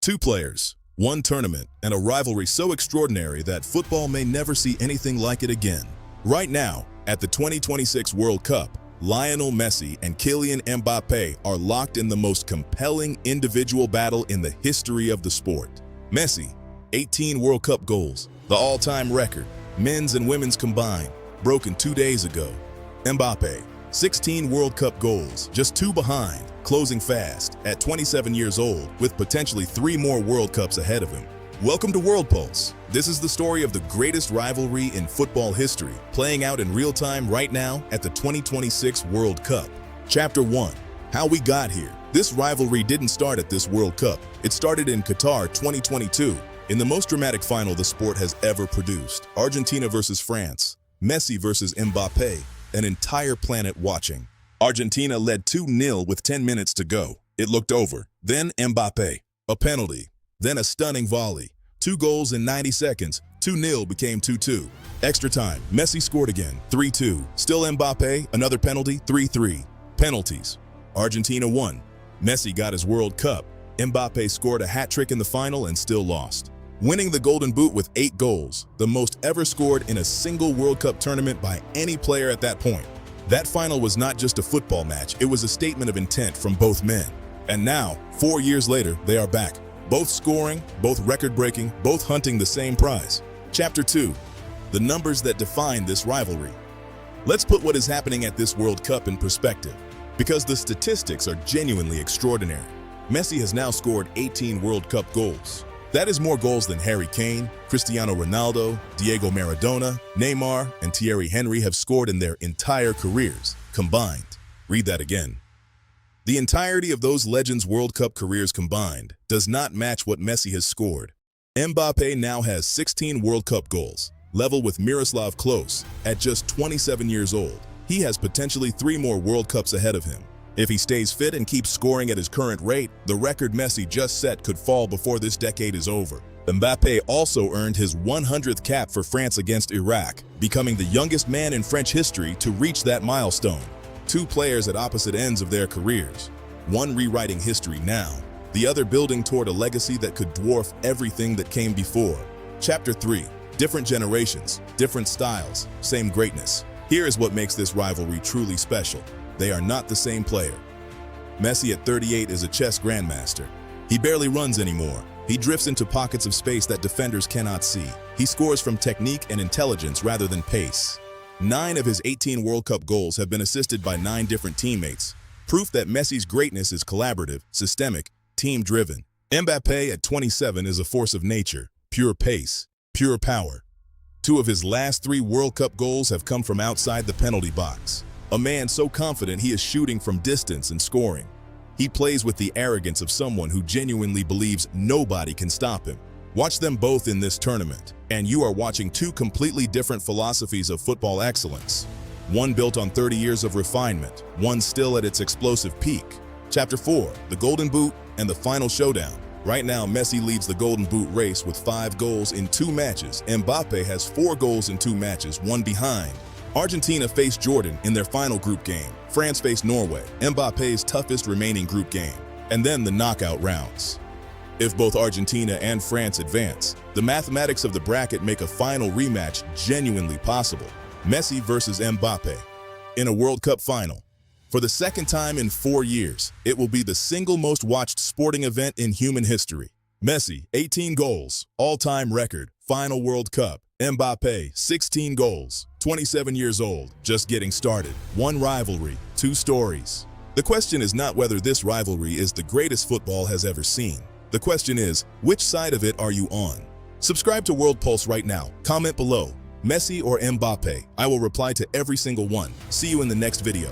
Two players, one tournament, and a rivalry so extraordinary that football may never see anything like it again. Right now, at the 2026 World Cup, Lionel Messi and Kylian Mbappé are locked in the most compelling individual battle in the history of the sport. Messi, 18 World Cup goals, the all-time record, men's and women's combined, broken 2 days ago. Mbappé, 16 World Cup goals, just 2 behind, closing fast at 27 years old with potentially 3 more World Cups ahead of him. Welcome to WorldPulse. This is the story of the greatest rivalry in football history, playing out in real time right now at the 2026 World Cup. Chapter 1. How we got here. This rivalry didn't start at this World Cup. It started in Qatar 2022, in the most dramatic final the sport has ever produced. Argentina versus France, Messi versus Mbappé, an entire planet watching. Argentina led 2-0 with 10 minutes to go. It looked over. Then Mbappé, a penalty. Then a stunning volley. 2 goals in 90 seconds. 2-0 became 2-2. Extra time. Messi scored again. 3-2. Still Mbappé, another penalty. 3-3. Penalties. Argentina won. Messi got his World Cup. Mbappé scored a hat-trick in the final and still lost, winning the Golden Boot with 8 goals, the most ever scored in a single World Cup tournament by any player at that point. That final was not just a football match, it was a statement of intent from both men. And now, 4 years later, they are back. Both scoring, both record-breaking, both hunting the same prize. Chapter 2. The numbers that define this rivalry. Let's put what is happening at this World Cup in perspective, because the statistics are genuinely extraordinary. Messi has now scored 18 World Cup goals. That is more goals than Harry Kane, Cristiano Ronaldo, Diego Maradona, Neymar, and Thierry Henry have scored in their entire careers, combined. Read that again. The entirety of those legends' World Cup careers combined does not match what Messi has scored. Mbappé now has 16 World Cup goals, level with Miroslav Klose at just 27 years old. He has potentially 3 more World Cups ahead of him. If he stays fit and keeps scoring at his current rate, the record Messi just set could fall before this decade is over. Mbappé also earned his 100th cap for France against Iraq, becoming the youngest man in French history to reach that milestone. 2 players at opposite ends of their careers, one rewriting history now, the other building toward a legacy that could dwarf everything that came before. Chapter 3. Different generations, different styles, same greatness. Here is what makes this rivalry truly special. They are not the same player. Messi at 38 is a chess grandmaster. He barely runs anymore. He drifts into pockets of space that defenders cannot see. He scores from technique and intelligence rather than pace. 9 of his 18 World Cup goals have been assisted by 9 different teammates. Proof that Messi's greatness is collaborative, systemic, team-driven. Mbappé at 27 is a force of nature, pure pace, pure power. 2 of his last 3 World Cup goals have come from outside the penalty box. A man so confident he is shooting from distance and scoring. He plays with the arrogance of someone who genuinely believes nobody can stop him. Watch them both in this tournament, and you are watching 2 completely different philosophies of football excellence. One built on 30 years of refinement, one still at its explosive peak. Chapter 4. The Golden Boot and the final showdown. Right now, Messi leads the Golden Boot race with 5 goals in 2 matches. Mbappé has 4 goals in 2 matches, one behind. Argentina faced Jordan in their final group game. France faced Norway, Mbappé's toughest remaining group game. And then the knockout rounds. If both Argentina and France advance, the mathematics of the bracket make a final rematch genuinely possible. Messi versus Mbappé in a World Cup final. For the second time in 4 years, it will be the single most watched sporting event in human history. Messi, 18 goals, all-time record, final World Cup. Mbappé, 16 goals, 27 years old, just getting started. 1 rivalry, 2 stories. The question is not whether this rivalry is the greatest football has ever seen. The question is, which side of it are you on? Subscribe to WorldPulse right now. Comment below, Messi or Mbappé. I will reply to every single one. See you in the next video.